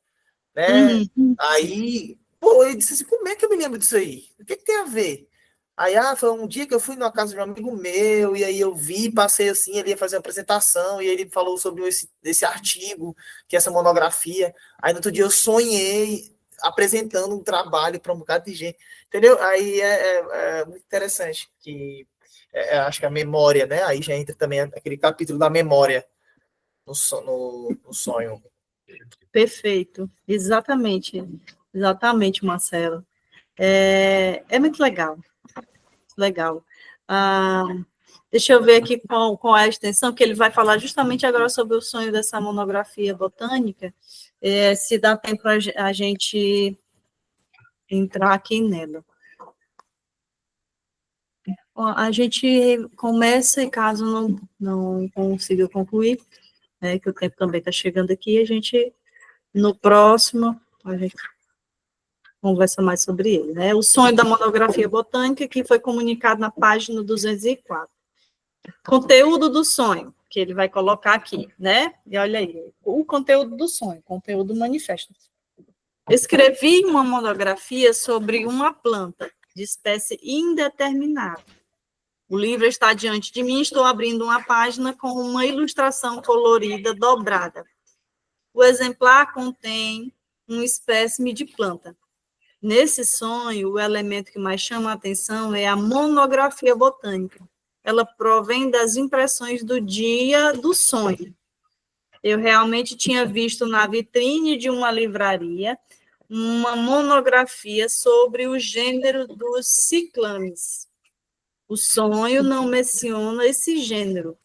né? Aí, ele disse assim, como é que eu me lembro disso aí? O que tem a ver? Aí, foi um dia que eu fui na casa de um amigo meu, e aí eu passei assim, ele ia fazer uma apresentação, e ele falou sobre esse artigo, que é essa monografia. Aí, no outro dia, eu sonhei apresentando um trabalho para um bocado de gente, entendeu? Aí é muito interessante, que acho que a memória, né? Aí já entra também aquele capítulo da memória no sonho. Perfeito, exatamente, Marcelo. É muito legal. Deixa eu ver aqui com a extensão, que ele vai falar justamente agora sobre o sonho dessa monografia botânica, se dá tempo a gente entrar aqui nela. A gente começa, e caso não consiga concluir, que o tempo também está chegando aqui, a gente, no próximo, a gente conversa mais sobre ele, né? O sonho da monografia botânica, que foi comunicado na página 204. Conteúdo do sonho, que ele vai colocar aqui, né? E olha aí, o conteúdo do sonho, conteúdo manifesto. Escrevi uma monografia sobre uma planta de espécie indeterminada. O livro está diante de mim, estou abrindo uma página com uma ilustração colorida dobrada. O exemplar contém um espécime de planta. Nesse sonho, o elemento que mais chama a atenção é a monografia botânica. Ela provém das impressões do dia do sonho. Eu realmente tinha visto na vitrine de uma livraria uma monografia sobre o gênero dos ciclames. O sonho não menciona esse gênero.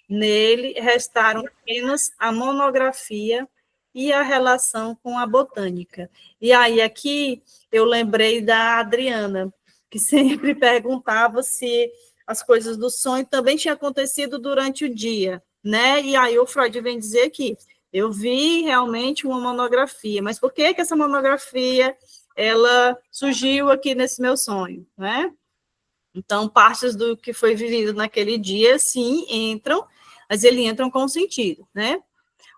Nele restaram apenas a monografia e a relação com a botânica. E aí, aqui, eu lembrei da Adriana, que sempre perguntava se as coisas do sonho também tinham acontecido durante o dia, né? E aí o Freud vem dizer aqui, eu vi realmente uma monografia, mas por que essa monografia, ela surgiu aqui nesse meu sonho, né? Então, partes do que foi vivido naquele dia, sim, entram, mas eles entram com sentido, né?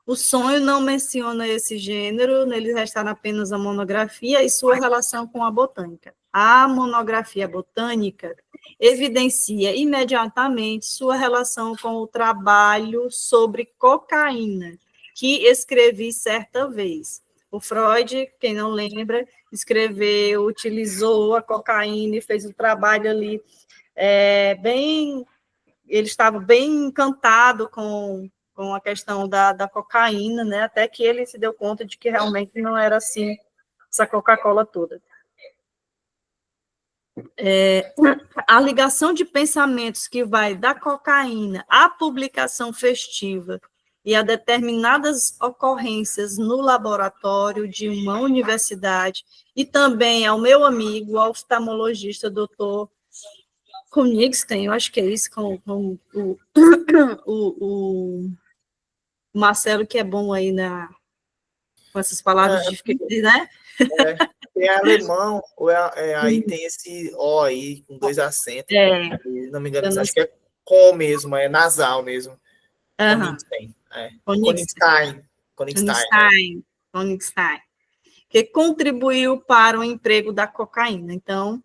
O sonho não menciona esse gênero, nele restaram apenas a monografia e sua relação com a botânica. A monografia botânica evidencia imediatamente sua relação com o trabalho sobre cocaína, que escrevi certa vez. O Freud, quem não lembra, utilizou a cocaína e fez um trabalho ali ele estava bem encantado com a questão da cocaína, né? Até que ele se deu conta de que realmente não era assim essa Coca-Cola toda. A ligação de pensamentos que vai da cocaína à publicação festiva e a determinadas ocorrências no laboratório de uma universidade e também ao meu amigo, oftalmologista, doutor Konigstein, eu acho que é isso, com o Marcelo, que é bom aí com essas palavras difíceis, né? É alemão, ou aí tem esse O aí, com 2 acentos. Não me engano, acho que é com mesmo, é nasal mesmo. Konigstein. Konigstein, que contribuiu para o emprego da cocaína. Então,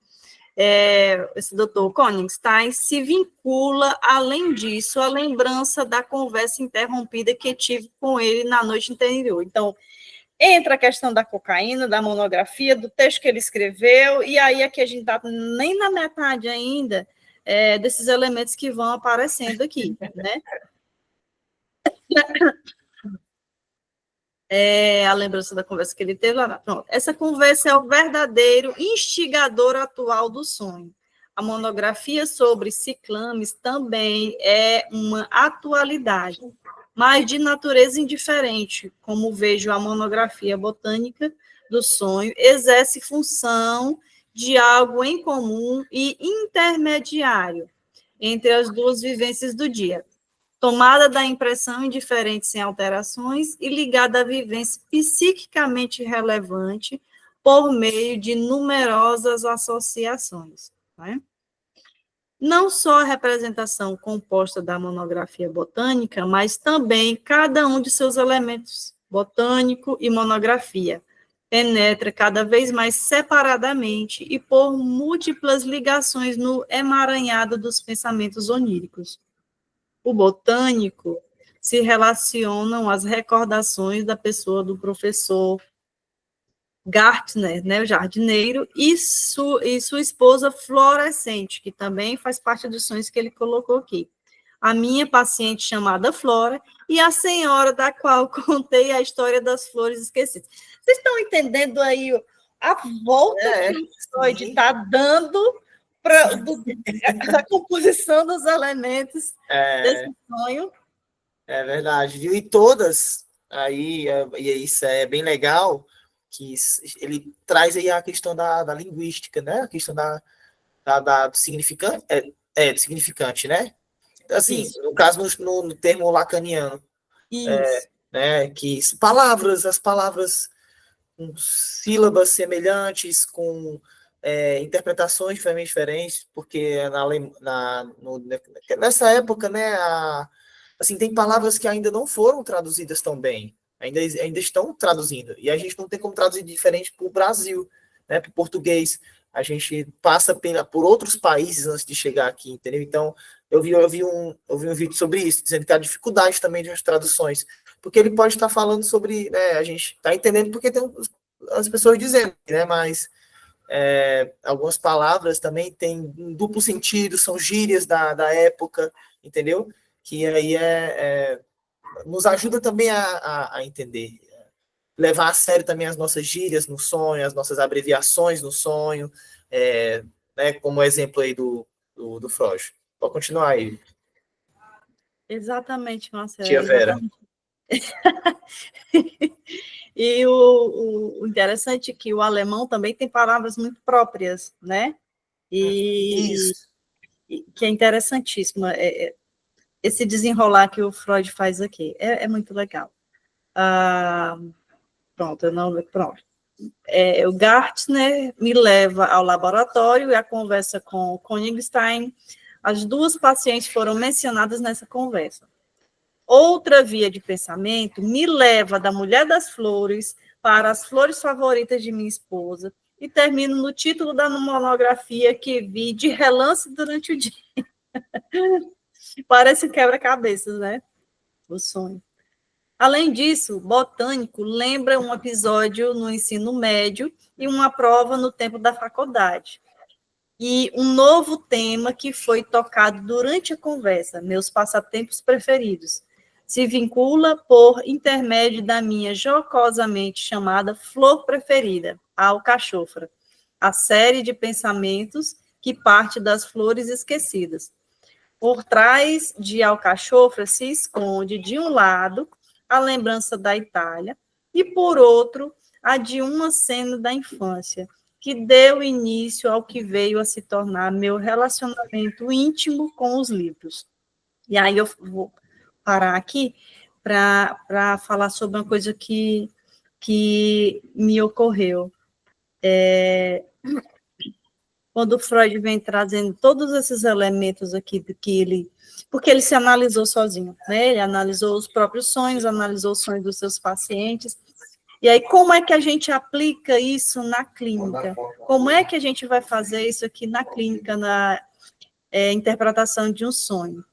esse doutor Konigstein se vincula, além disso, à lembrança da conversa interrompida que tive com ele na noite anterior. Então, entra a questão da cocaína, da monografia, do texto que ele escreveu, e aí aqui a gente está nem na metade ainda desses elementos que vão aparecendo aqui, né? A lembrança da conversa que ele teve lá. Pronto. Essa conversa é o verdadeiro instigador atual do sonho. A monografia sobre ciclames também é uma atualidade, mas de natureza indiferente, como vejo a monografia botânica do sonho, exerce função de algo em comum e intermediário entre as duas vivências do dia, tomada da impressão indiferente sem alterações e ligada à vivência psiquicamente relevante por meio de numerosas associações. Né? Não só a representação composta da monografia botânica, mas também cada um de seus elementos, botânico e monografia, penetra cada vez mais separadamente e por múltiplas ligações no emaranhado dos pensamentos oníricos. O botânico se relacionam às recordações da pessoa do professor Gartner, né, o jardineiro, e sua esposa Florescente, que também faz parte dos sonhos que ele colocou aqui. A minha paciente chamada Flora e a senhora da qual contei a história das flores esquecidas. Vocês estão entendendo aí a volta que o Freud está dando para a composição dos elementos desse sonho? É verdade, viu? E todas, aí, e isso é bem legal, que ele traz aí a questão da linguística, né? A questão do significante, do significante, né? Assim, isso. No caso, no termo lacaniano. Isso. Né? Que as palavras com sílabas semelhantes, com interpretações diferentes, porque nessa época, né, assim, tem palavras que ainda não foram traduzidas tão bem, ainda estão traduzindo, e a gente não tem como traduzir diferente para o Brasil, né, para o português. A gente passa por outros países antes de chegar aqui, entendeu? Então, eu vi um vídeo sobre isso, dizendo que a dificuldade também das traduções, porque ele pode estar falando sobre, né, a gente está entendendo porque tem as pessoas dizendo, né, mas algumas palavras também têm um duplo sentido, são gírias da época, entendeu? Que aí nos ajuda também a entender, levar a sério também as nossas gírias no sonho, as nossas abreviações no sonho, né, como exemplo aí do Freud. Pode continuar aí. Exatamente, Marcelo. Tia Vera. E o interessante é que o alemão também tem palavras muito próprias, né? Isso. E que é interessantíssimo. Esse desenrolar que o Freud faz aqui. É muito legal. Pronto. O Gartner me leva ao laboratório e a conversa com o Konigstein. As duas pacientes foram mencionadas nessa conversa. Outra via de pensamento me leva da Mulher das Flores para as flores favoritas de minha esposa e termino no título da monografia que vi de relance durante o dia. Parece quebra-cabeças, né? O sonho. Além disso, botânico lembra um episódio no ensino médio e uma prova no tempo da faculdade. E um novo tema que foi tocado durante a conversa, meus passatempos preferidos, se vincula por intermédio da minha jocosamente chamada flor preferida, a alcachofra, a série de pensamentos que parte das flores esquecidas. Por trás de alcachofra se esconde, de um lado, a lembrança da Itália, e, por outro, a de uma cena da infância, que deu início ao que veio a se tornar meu relacionamento íntimo com os livros. E aí eu vou parar aqui para falar sobre uma coisa que me ocorreu. Quando o Freud vem trazendo todos esses elementos aqui do que ele... Porque ele se analisou sozinho, né? Ele analisou os próprios sonhos, analisou os sonhos dos seus pacientes. E aí, como é que a gente aplica isso na clínica? Como é que a gente vai fazer isso aqui na clínica, na interpretação de um sonho?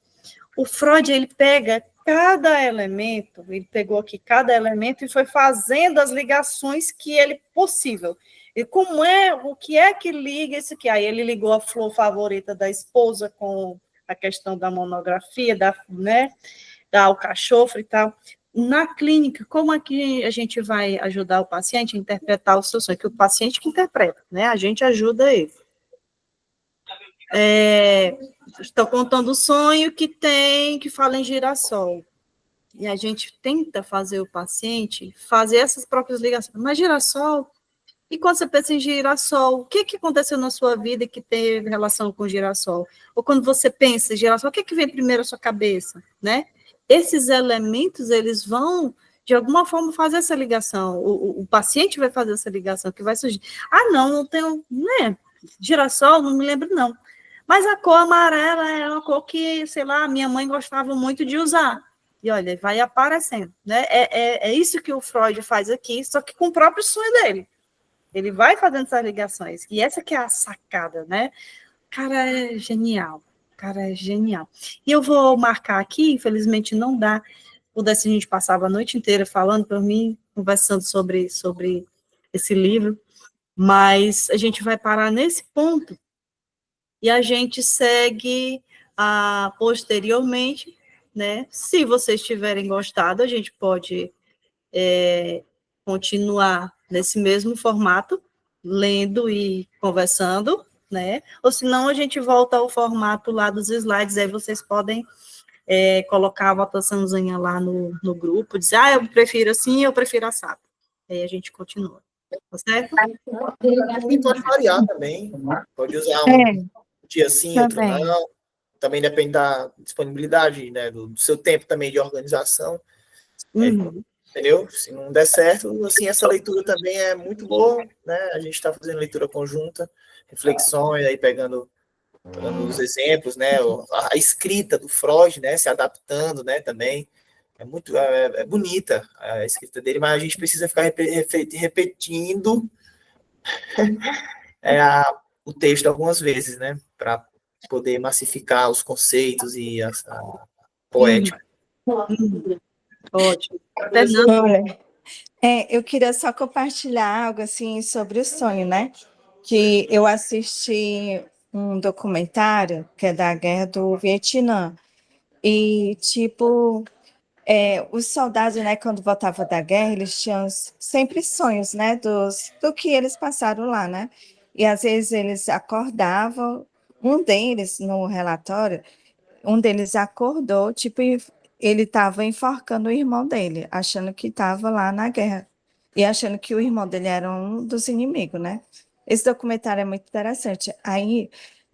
O Freud, ele pega cada elemento, ele pegou aqui cada elemento e foi fazendo as ligações que ele possível. E o que é que liga isso aqui? Aí ele ligou a flor favorita da esposa com a questão da monografia, da alcachofra e tal. Na clínica, como é que a gente vai ajudar o paciente a interpretar o seu sonho? Que o paciente que interpreta, né? A gente ajuda ele. Estou contando o sonho que fala em girassol. E a gente tenta fazer o paciente fazer essas próprias ligações. Mas girassol? E quando você pensa em girassol, o que aconteceu na sua vida que teve relação com girassol? Ou quando você pensa em girassol, o que vem primeiro à sua cabeça, né? Esses elementos, eles vão, de alguma forma, fazer essa ligação. O paciente vai fazer essa ligação, que vai surgir. Não tenho, né? Girassol, não me lembro, não. Mas a cor amarela é uma cor que, sei lá, minha mãe gostava muito de usar. E olha, vai aparecendo, né? É isso que o Freud faz aqui, só que com o próprio sonho dele. Ele vai fazendo essas ligações. E essa que é a sacada, né? Cara, é genial. Cara, é genial. E eu vou marcar aqui, infelizmente não dá. Pudesse a gente passava a noite inteira falando por mim, conversando sobre esse livro, mas a gente vai parar nesse ponto e a gente segue posteriormente, né? Se vocês tiverem gostado, a gente pode continuar nesse mesmo formato, lendo e conversando, né? Ou senão a gente volta ao formato lá dos slides, aí vocês podem colocar a votaçãozinha lá no grupo, dizer, eu prefiro assim, eu prefiro assado. Aí a gente continua, tá certo? E pode variar também, pode usar um dia sim, outro também. não. Também depende da disponibilidade, né, do seu tempo também de organização. Entendeu? Se não der certo, assim, essa leitura também é muito boa, né? A gente está fazendo leitura conjunta, reflexões, aí pegando os exemplos, né? A escrita do Freud, né? Se adaptando, né? Também é bonita a escrita dele, mas a gente precisa ficar repetindo o texto algumas vezes, né? Para poder massificar os conceitos e a poética. Ótimo. Fernando. Olha, eu queria só compartilhar algo assim sobre o sonho, né? Que eu assisti um documentário que é da Guerra do Vietnã. E, tipo, os soldados, né, quando voltavam da guerra, eles tinham sempre sonhos, né, do que eles passaram lá, né? E às vezes eles acordavam, um deles, no relatório, um deles acordou, tipo, e ele estava enforcando o irmão dele, achando que estava lá na guerra. E achando que o irmão dele era um dos inimigos, né? Esse documentário é muito interessante. Aí,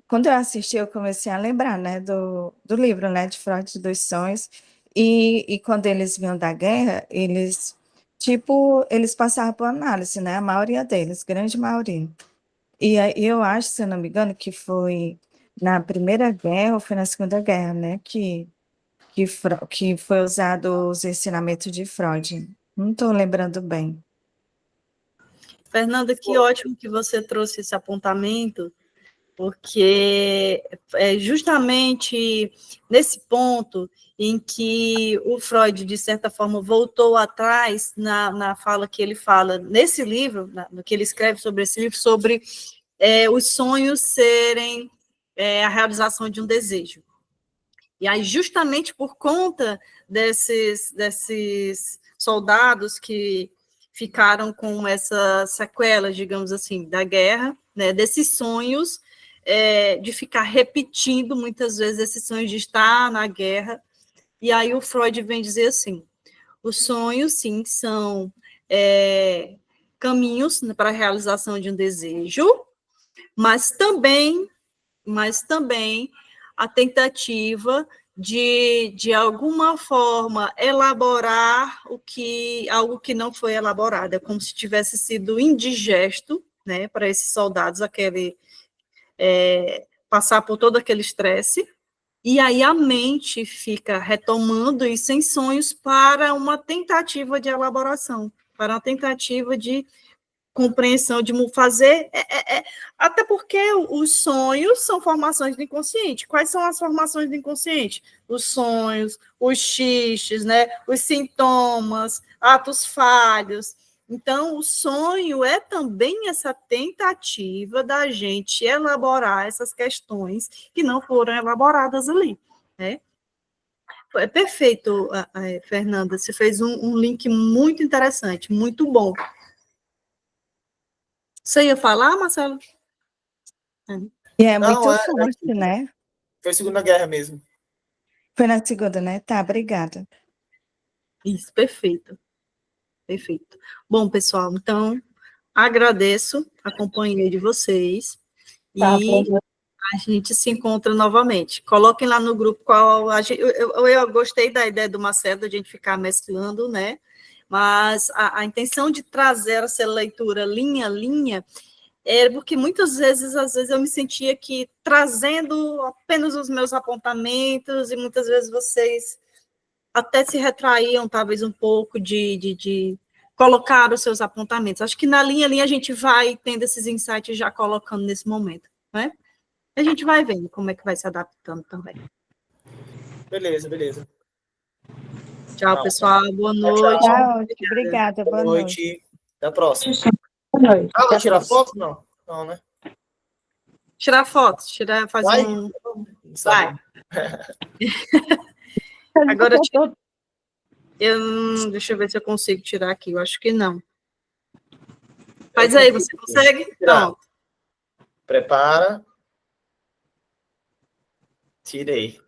quando eu assisti, eu comecei a lembrar, né, do livro, né, de Freud dos Sonhos. E quando eles vinham da guerra, eles passavam por análise, né? A maioria deles, grande maioria. E aí eu acho, se eu não me engano, que foi na Primeira Guerra ou foi na Segunda Guerra, né? Que foi usado os ensinamentos de Freud. Não estou lembrando bem. Fernanda, que ótimo que você trouxe esse apontamento, porque é justamente nesse ponto em que o Freud, de certa forma, voltou atrás na fala que ele fala nesse livro, no que ele escreve sobre esse livro, sobre os sonhos serem a realização de um desejo. E aí, justamente por conta desses soldados que ficaram com essa sequela, digamos assim, da guerra, né, desses sonhos, de ficar repetindo muitas vezes esses sonhos de estar na guerra. E aí o Freud vem dizer assim, os sonhos, sim, são caminhos para a realização de um desejo, mas também a tentativa de alguma forma, elaborar algo que não foi elaborado, é como se tivesse sido indigesto, né, para esses soldados, passar por todo aquele estresse, e aí a mente fica retomando isso em sonhos para uma tentativa de elaboração, para uma tentativa de compreensão, de fazer, até porque os sonhos são formações do inconsciente. Quais são as formações do inconsciente? Os sonhos, os xistes, né? Os sintomas, atos falhos. Então, o sonho é também essa tentativa da gente elaborar essas questões que não foram elaboradas ali, né? É perfeito, Fernanda, você fez um link muito interessante, muito bom. Você ia falar, Marcelo? E é Não, muito forte, né? Foi a Segunda Guerra mesmo. Foi na segunda, né? Tá, obrigada. Isso, perfeito. Perfeito. Bom, pessoal, então, agradeço a companhia de vocês e a gente se encontra novamente. Coloquem lá no grupo qual... Eu gostei da ideia do Marcelo, de a gente ficar mesclando, né? Mas a intenção de trazer essa leitura linha a linha é porque muitas vezes, às vezes, eu me sentia que trazendo apenas os meus apontamentos, e muitas vezes vocês até se retraíam, talvez, um pouco de colocar os seus apontamentos. Acho que na linha a gente vai tendo esses insights já colocando nesse momento, né? A gente vai vendo como é que vai se adaptando também. Beleza, beleza. Tchau, pessoal. Boa noite. Tchau, obrigada. Boa noite. Até a próxima. Boa noite. Vai tirar foto? Não. Não, né? Tirar fotos, faz Vai? um... Não sabe. Agora, deixa eu ver se eu consigo tirar aqui, eu acho que não. Faz aí, você consegue? Pronto. Prepara. Tirei.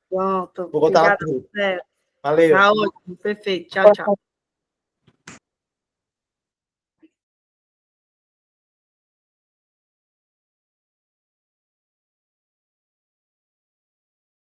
Pronto. Vou botar Obrigada, na... Valeu. tá ótimo, perfeito. Tchau, tchau.